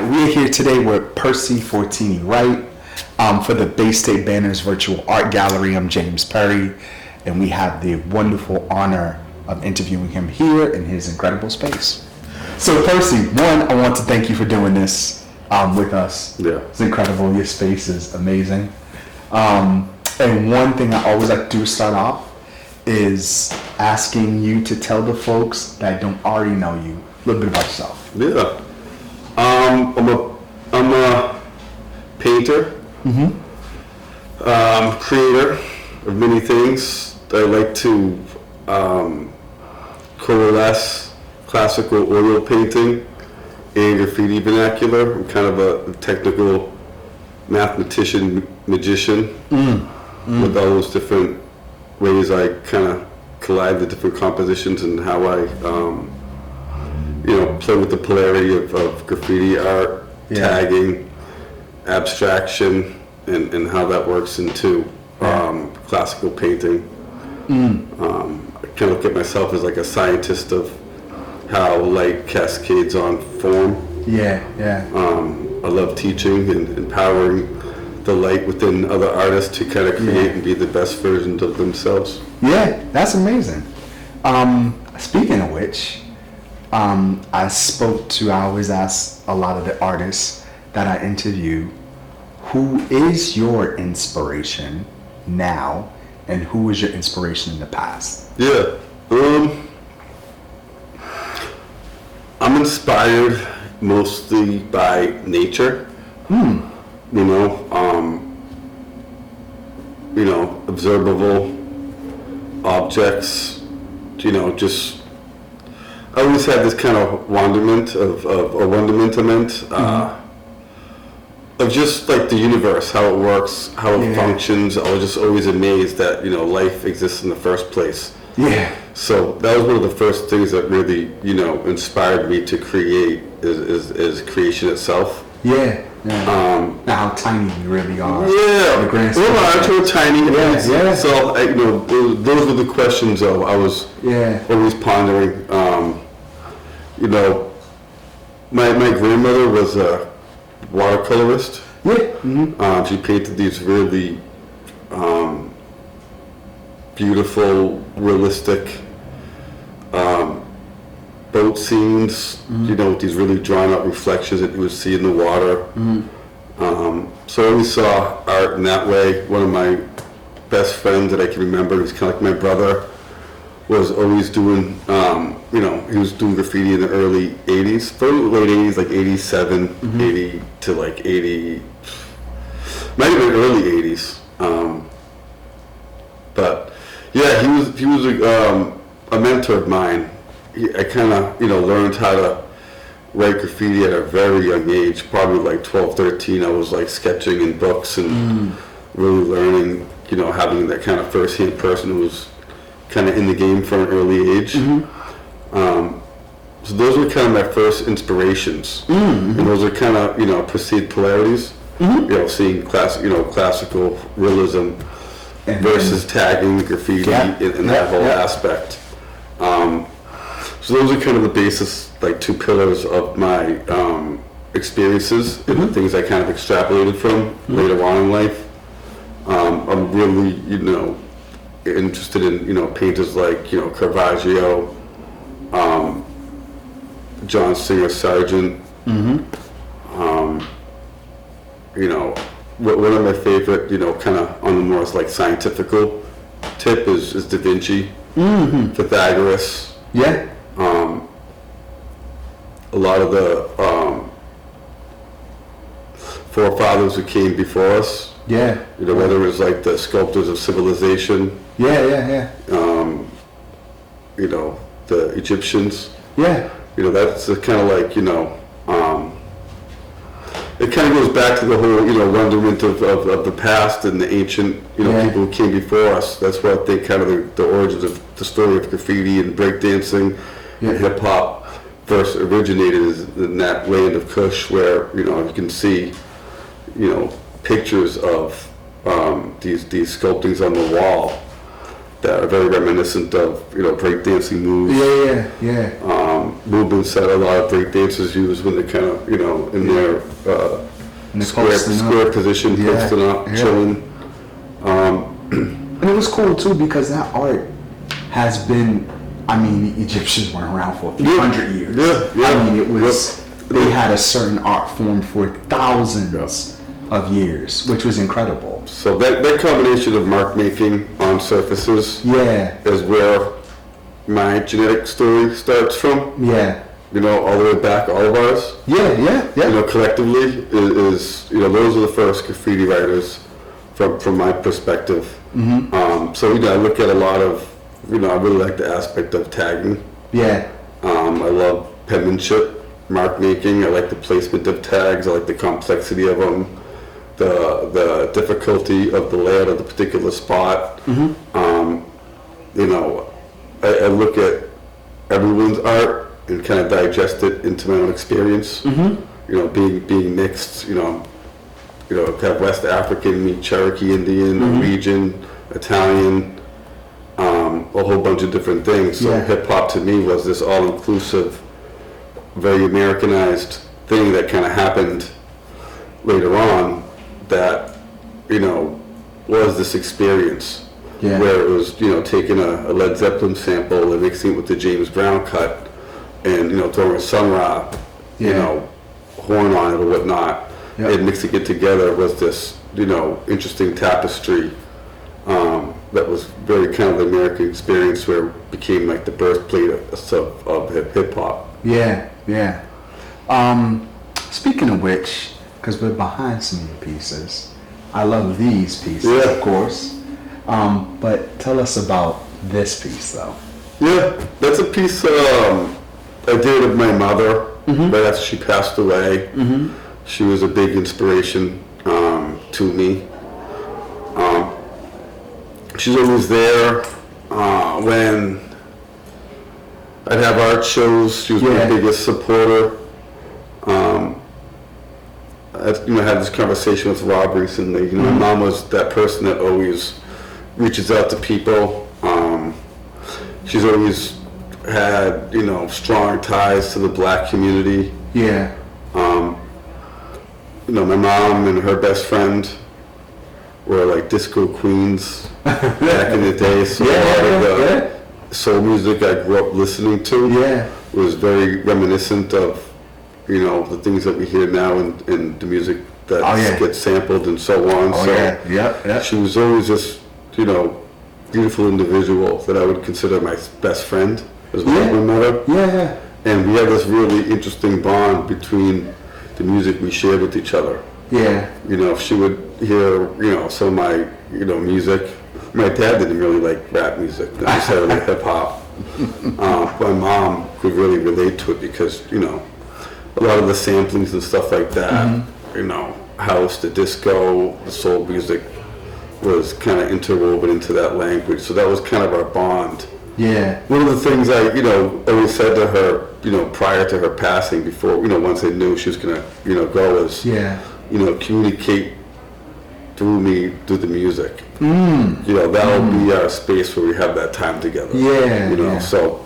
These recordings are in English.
we're here today with Percy Fortini Wright for the Bay State Banners Virtual Art Gallery. I'm James Perry, and we have the wonderful honor of interviewing him here in his incredible space. So Percy, one, I want to thank you for doing this with us. Yeah. It's incredible. Your space is amazing. And one thing I always like to do to start off is asking you to tell the folks that don't already know you a little bit about yourself. Yeah. I'm a painter, creator of many things. I like to coalesce classical oil painting and graffiti vernacular. I'm kind of a technical mathematician, magician with all those different ways I kind of collide the different compositions and how I play with the polarity of graffiti art, tagging, abstraction, and how that works into classical painting. I kind of look at myself as like a scientist of how light cascades on form. I love teaching and empowering the light within other artists to kind of create and be the best versions of themselves. Yeah, that's amazing. Speaking of which, I always ask a lot of the artists that I interview, who is your inspiration now and who was your inspiration in the past? Yeah. I'm inspired mostly by nature. Observable objects, just I always had this kind of wonderment of just like the universe, how it works, how it functions. I was just always amazed that, life exists in the first place. Yeah. So that was one of the first things that really, inspired me to create is creation itself. Yeah. How tiny you really are. Yeah. Well, I'm tiny. Yeah. So, those were the questions I was always pondering. My grandmother was a watercolorist. Yeah. She painted these really beautiful, realistic boat scenes, with these really drawn out reflections that you would see in the water. So I always saw art in that way. One of my best friends that I can remember, who's kind of like my brother, was always doing, he was doing graffiti in the early 80s, late 80s, like 87, 80 to like 80, might have been early 80s. But yeah, he was a mentor of mine. I kind of, learned how to write graffiti at a very young age, probably like 12, 13. I was like sketching in books and really learning, having that kind of first-hand person who was kind of in the game from an early age. So those were kind of my first inspirations. And those are kind of, perceived polarities, seeing classical realism versus tagging, graffiti, and that whole aspect. So those are kind of the basis, like two pillars of my experiences and the things I kind of extrapolated from later on in life. I'm really, interested in, painters like, Caravaggio, John Singer Sargent. One of my favorite, kind of on the more like scientifical tip is Da Vinci, Pythagoras. Yeah. A lot of the forefathers who came before us. Yeah. Whether it was like the sculptors of civilization. Yeah. The Egyptians. Yeah. That's kind of like, it kind of goes back to the whole, wonderment of the past and the ancient, people who came before us. That's where I think kind of the origins of the story of graffiti and breakdancing and hip hop first originated is in that land of Kush, where, you can see, pictures of these sculptings on the wall that are very reminiscent of, breakdancing moves. Movements that a lot of breakdancers use when they're kind of, in their square position, posting up, chilling. And it was cool too because that art has been, I mean, the Egyptians weren't around for a few hundred years. I mean, it was, they had a certain art form for thousands of years, which was incredible. So that combination of mark making on surfaces is where my genetic story starts from. All the way back, all of ours. Collectively is those are the first graffiti writers from my perspective. So I look at a lot of, I really like the aspect of tagging. I love penmanship, mark making. I like the placement of tags. I like the complexity of them, the difficulty of the layout of the particular spot. I look at everyone's art and kind of digest it into my own experience. Being mixed, have West African, meet Cherokee Indian, Norwegian, Italian, a whole bunch of different things. So hip hop to me was this all-inclusive, very Americanized thing that kind of happened later on that, was this experience where it was, taking a Led Zeppelin sample and mixing it with the James Brown cut and, throwing a Sun Ra, horn on it or whatnot, and mixing it together was this, interesting tapestry that was very kind of the American experience where it became like the birthplace of hip hop. Speaking of which, because we're behind some of your pieces, I love these pieces, of course. But tell us about this piece, though. That's a piece I did of my mother right after she passed away. She was a big inspiration to me. She's always there when I'd have art shows. She was my biggest supporter. I had this conversation with Rob recently. My mom was that person that always reaches out to people. She's always had, strong ties to the black community. My mom and her best friend were like disco queens back in the day. So a lot of the soul music I grew up listening to was very reminiscent of, the things that we hear now in the music that gets sampled and so on. She was always this, beautiful individual that I would consider my best friend as well as my mother. And we had this really interesting bond between the music we shared with each other. If she would hear, some of my, music. My dad didn't really like rap music, necessarily hip hop. My mom could really relate to it because, a lot of the samplings and stuff like that, house, the disco, the soul music was kind of interwoven into that language. So that was kind of our bond. One of the things I, always said to her, prior to her passing, before, once I knew she was gonna, go, was, communicate through me, through the music. That'll be our space where we have that time together. So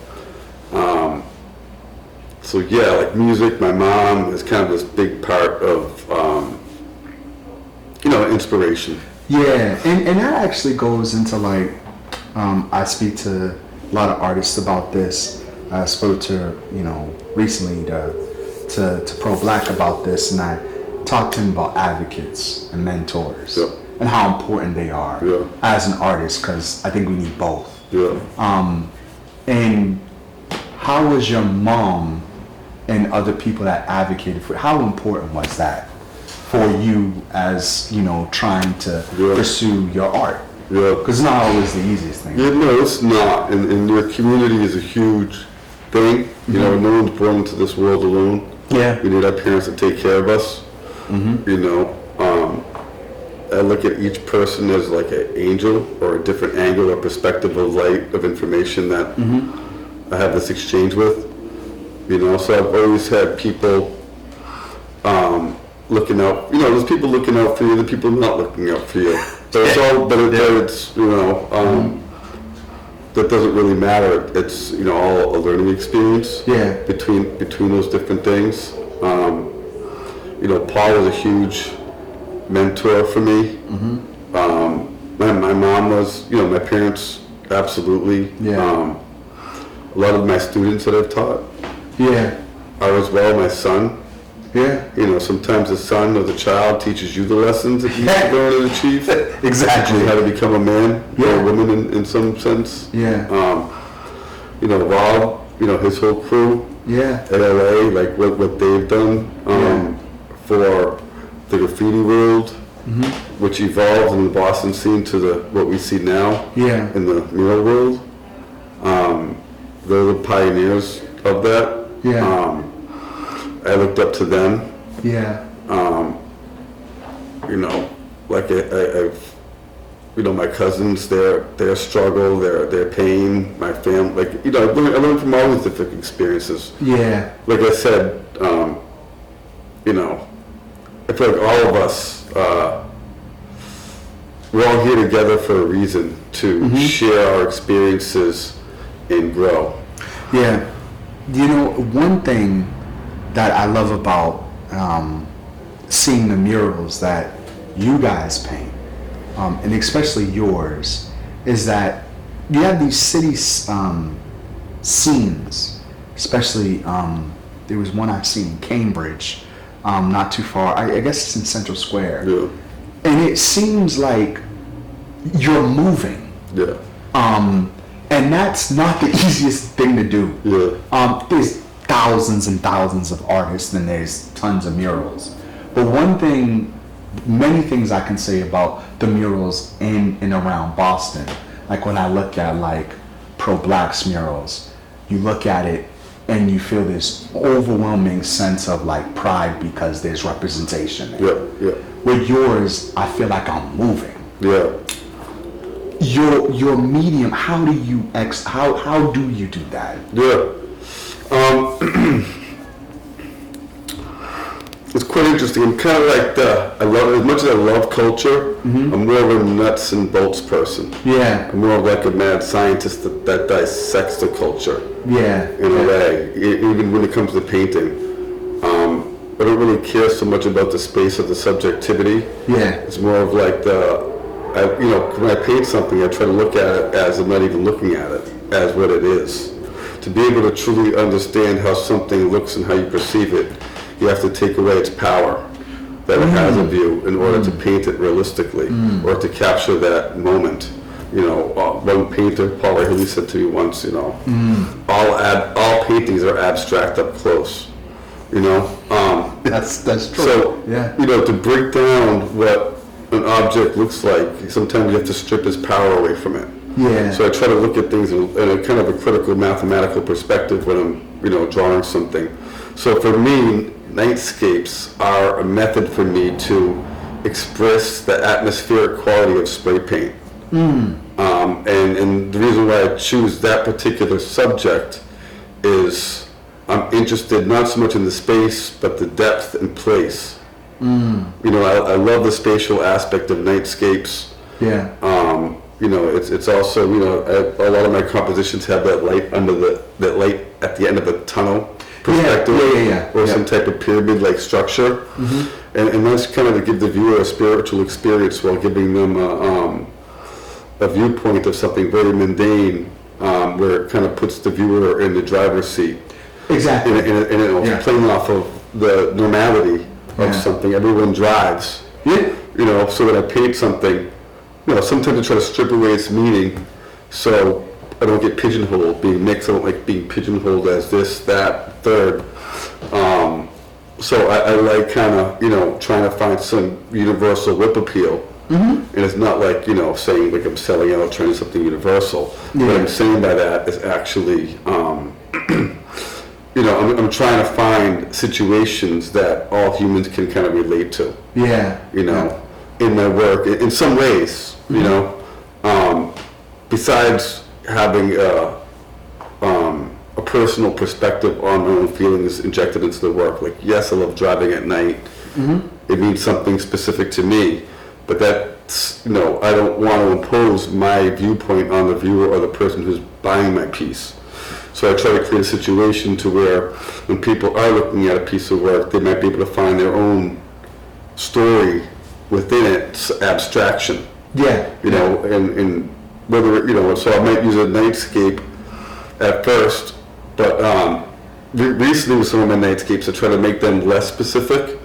like music, my mom is kind of this big part of, inspiration. And that actually goes into like, I speak to a lot of artists about this. I spoke to, recently to Pro Black about this, and I talked to him about advocates and mentors and how important they are as an artist, because I think we need both. And how was your mom and other people that advocated for, how important was that for you as, trying to pursue your art? Because it's not always the easiest thing. No, it's not. And your community is a huge thing. No one's born into this world alone. We need our parents to take care of us. I look at each person as like an angel or a different angle or perspective of light of information that I have this exchange with. So I've always had people looking out. There's people looking out for you, the people not looking out for you. So it's all, but it's that doesn't really matter. It's, all a learning experience. Yeah. Between those different things. Paul was a huge mentor for me. My mom was, my parents, absolutely. Yeah. A lot of my students that I've taught Yeah. are as well my son. Yeah. Sometimes the son or the child teaches you the lessons that you need to learn and achieve. Exactly. How to become a man or Yeah. a woman in some sense. Yeah. Rob, his whole crew, Yeah. LA, like what they've done for the graffiti world, which evolved in the Boston scene to what we see now Yeah. in the mural world. They're the pioneers of that. Yeah. I looked up to them. Yeah. Like I've, my cousins, their struggle, their pain, my family, like, I learned from all these different experiences. Yeah. Like I said, I feel like all of us, we're all here together for a reason to share our experiences and grow. Yeah. One thing that I love about seeing the murals that you guys paint, and especially yours, is that you have these city scenes, especially there was one I've seen in Cambridge, not too far, I guess it's in Central Square. Yeah. And it seems like you're moving. Yeah. And that's not the easiest thing to do. Yeah. There's thousands and thousands of artists and there's tons of murals. But many things I can say about the murals in and around Boston, like when I look at like pro-blacks murals, you look at it and you feel this overwhelming sense of like pride because there's representation there. Yeah. With yours, I feel like I'm moving. Yeah. Your medium, how do you do that? Yeah. It's quite interesting. I'm kind of like as much as I love culture, I'm more of a nuts and bolts person. Yeah. I'm more of like a mad scientist that dissects the culture. Yeah. In a way, even when it comes to painting. I don't really care so much about the space of the subjectivity. Yeah. It's more of like when I paint something, I try to look at it as I'm not even looking at it, as what it is. To be able to truly understand how something looks and how you perceive it, you have to take away its power that it has of you in order to paint it realistically or to capture that moment. One painter, Paul Haley, said to me once, all paintings are abstract up close. That's true. So, yeah. To break down what an object looks like, sometimes you have to strip its power away from it. Yeah. So I try to look at things in a kind of a critical mathematical perspective when I'm, drawing something. So for me, nightscapes are a method for me to express the atmospheric quality of spray paint. And the reason why I choose that particular subject is I'm interested not so much in the space, but the depth and place. I love the spatial aspect of nightscapes. Yeah. It's also, a lot of my compositions have that light that light at the end of a tunnel perspective, or some type of pyramid-like structure, and that's kind of to give the viewer a spiritual experience while giving them a viewpoint of something very mundane, where it kind of puts the viewer in the driver's seat. Exactly. And playing off of the normality of something. Everyone drives. Yeah. So when I paint something, sometimes I try to strip away its meaning so I don't get pigeonholed, being mixed. I don't like being pigeonholed as this, that, third. So I like kind of, trying to find some universal whip appeal. And it's not like, saying like I'm selling out, trying something universal. Yeah. What I'm saying by that is actually, I'm trying to find situations that all humans can kind of relate to. Yeah. In my work, in some ways, besides having a personal perspective on my own feelings injected into the work. Like, yes, I love driving at night. It means something specific to me, but that I don't want to impose my viewpoint on the viewer or the person who's buying my piece. So I try to create a situation to where when people are looking at a piece of work, they might be able to find their own story within its abstraction. Yeah. And whether, so I might use a nightscape at first, but recently with some of my nightscapes, I try to make them less specific,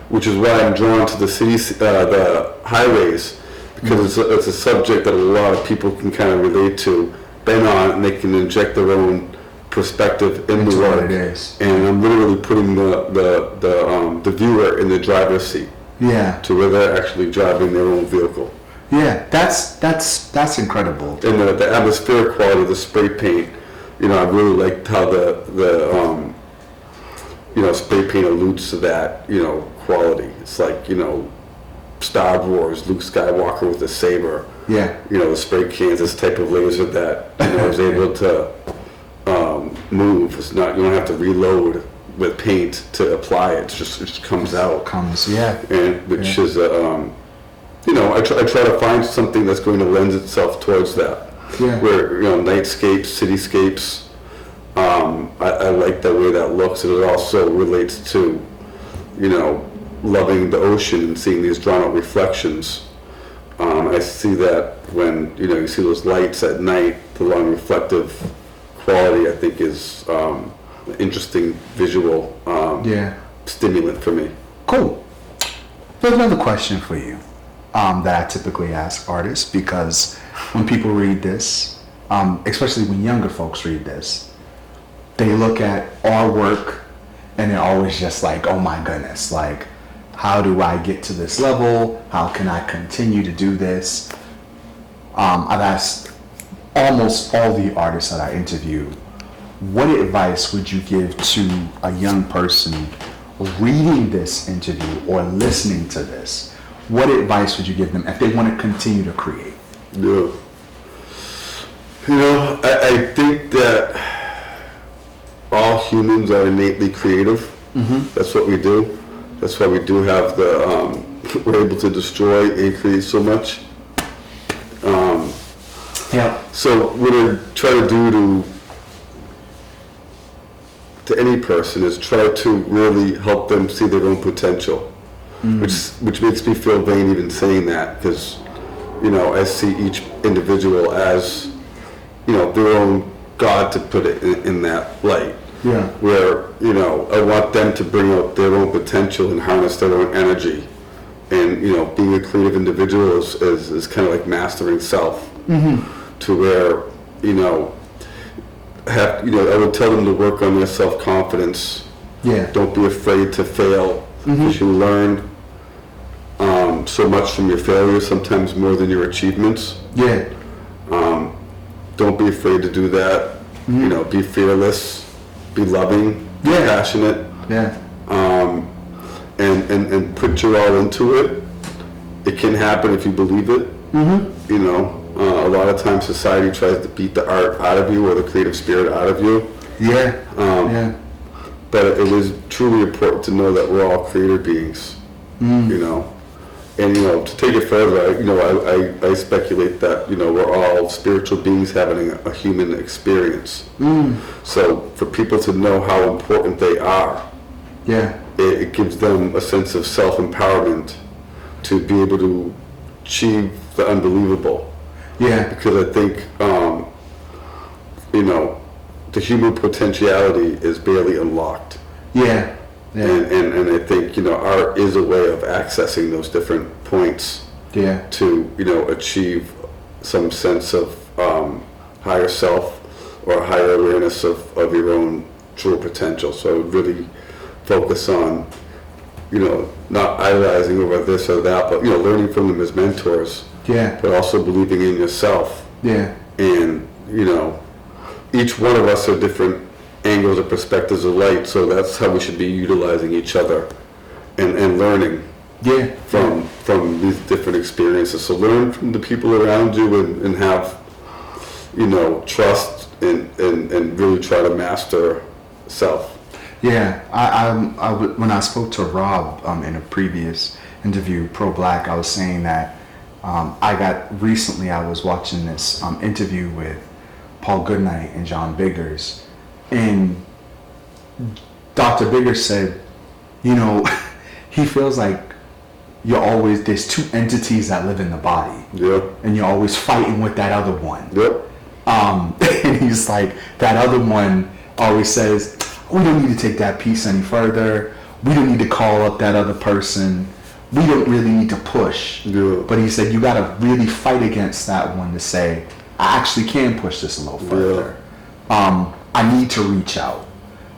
which is why I'm drawn to the cities, the highways, because it's a subject that a lot of people can kind of relate to, been on, and they can inject their own perspective in the work. What it is. And I'm literally putting the viewer in the driver's seat. Yeah. To where they're actually driving their own vehicle. Yeah, that's incredible. And the atmospheric quality of the spray paint, I really liked how the spray paint alludes to that, quality. It's like, Star Wars, Luke Skywalker with the saber. Yeah. The spray cans, this type of laser that, is able to move. It's not, you don't have to reload with paint to apply it. It just comes out. Yeah. And which is, I try to find something that's going to lend itself towards that. Yeah. Where, nightscapes, cityscapes, I like the way that looks, and it also relates to, loving the ocean and seeing these drawn out reflections. I see that when, you see those lights at night, the long reflective quality, I think is an interesting visual stimulant for me. Cool. There's another question for you that I typically ask artists, because when people read this, especially when younger folks read this, they look at our work and they're always just like, oh my goodness, like, how do I get to this level? How can I continue to do this? I've asked almost all the artists that I interview, what advice would you give to a young person reading this interview or listening to this? What advice would you give them if they want to continue to create? Yeah. I think that all humans are innately creative. Mm-hmm. That's what we do. That's why we do have we're able to destroy and create so much. So what I try to do to any person is try to really help them see their own potential, which makes me feel vain even saying that, because, I see each individual as, their own God, to put it in that light. Yeah. Where, I want them to bring out their own potential and harness their own energy. And, being a creative individual is kind of like mastering self. Mm-hmm. To where, I would tell them to work on their self-confidence. Yeah. Don't be afraid to fail, because you learn so much from your failures, sometimes more than your achievements. Yeah. Don't be afraid to do that. Mm-hmm. Be fearless. Be loving, be passionate, and put your all into it. It can happen if you believe it. Mm-hmm. A lot of times society tries to beat the art out of you or the creative spirit out of you. But it is truly important to know that we're all creator beings. And to take it further, I speculate that we're all spiritual beings having a human experience. So for people to know how important they are, it gives them a sense of self-empowerment to be able to achieve the unbelievable. Because I think the human potentiality is barely unlocked. And I think, art is a way of accessing those different points to, achieve some sense of higher self or higher awareness of your own true potential. So I would really focus on, not idolizing over this or that, but, learning from them as mentors, but also believing in yourself. And, each one of us are different angles or perspectives of light, so that's how we should be utilizing each other and learning from these different experiences. So learn from the people around you and have trust and really try to master self. When I spoke to Rob in a previous interview, Pro Black, I was saying that I was watching this interview with Paul Goodnight and John Biggers, and Dr. Biggers said, you know, he feels like there's two entities that live in the body. Yeah. And you're always fighting with that other one. Yep. And he's like, that other one always says, we don't need to take that piece any further. We don't need to call up that other person. We don't really need to push. Yeah. But he said, you got to really fight against that one to say, I actually can push this a little further. Yeah. I need to reach out.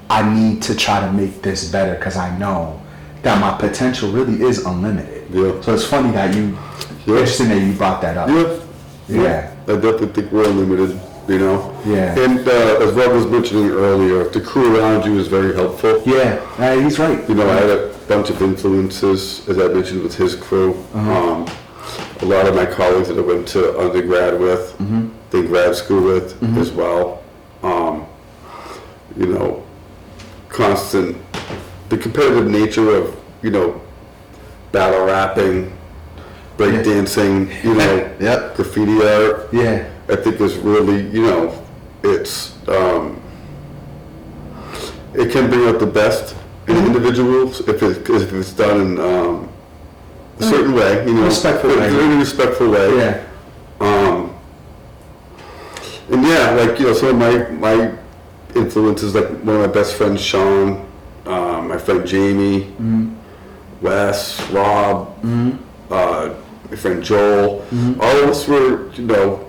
I need to try to make this better because I know that my potential really is unlimited. Yeah. So it's funny that interesting that you brought that up. Yeah. I definitely think we're unlimited, you know? Yeah. And as Rob was mentioning earlier, the crew around you is very helpful. Yeah, he's right. You know, I had a bunch of influences, as I mentioned, with his crew. A lot of my colleagues that I went to undergrad with, then grad school with as well. You know, the competitive nature of, you know, battle rapping, break dancing, you know, graffiti art. Yeah. I think is really, you know, it's, it can bring out the best in individuals if it's done in a certain way, you know. Respectful way. In a respectful way. Yeah. And yeah, like, you know, some of my influences, like one of my best friends, Sean, my friend Jamie, Wes, Rob, my friend Joel, all of us were, you know,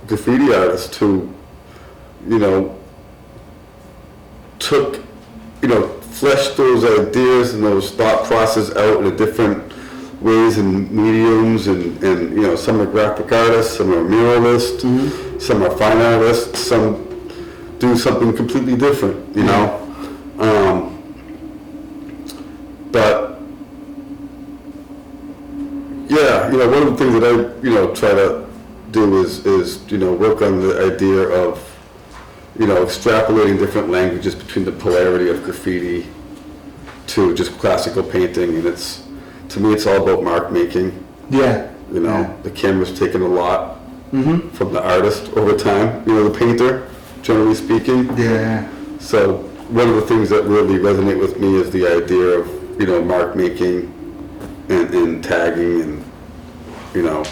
graffiti artists who, you know, fleshed those ideas and those thought processes out in a different ways and mediums, and you know, some are graphic artists, some are muralists, some are fine artists, some do something completely different, you know. But yeah, you know, one of the things that I, you know, try to do is you know, work on the idea of, you know, extrapolating different languages between the polarity of graffiti to just classical painting, and to me it's all about mark making. Yeah. You know, the camera's taken a lot from the artist over time, you know, the painter, generally speaking. Yeah. So one of the things that really resonate with me is the idea of, you know, mark making and tagging, and, you know,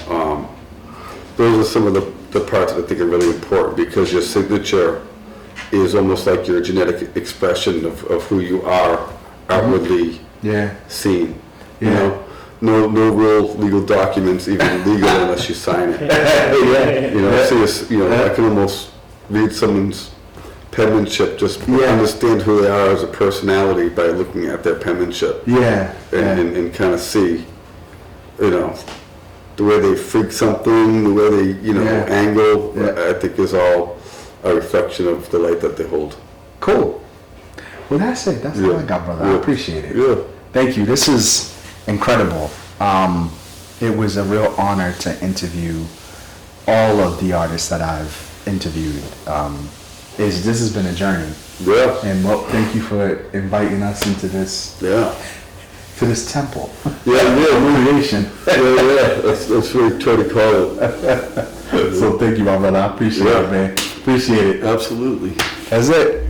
those are some of the parts that I think are really important, because your signature is almost like your genetic expression of who you are outwardly seen. You know, no real legal documents even legal unless you sign it. You know, I can almost read someone's penmanship, just understand who they are as a personality by looking at their penmanship. And kind of see, you know, the way they freak something, the way they, you know, angle, I think is all a reflection of the light that they hold. Cool. Well, that's it. That's all I got, brother. I appreciate it. Yeah. Thank you. This is incredible. It was a real honor to interview all of the artists that I've interviewed. This has been a journey. Yeah. And well, thank you for inviting us into this. To this temple. Creation. That's what we try to call it. So thank you, my brother. I appreciate it, man. Appreciate it. Absolutely. That's it.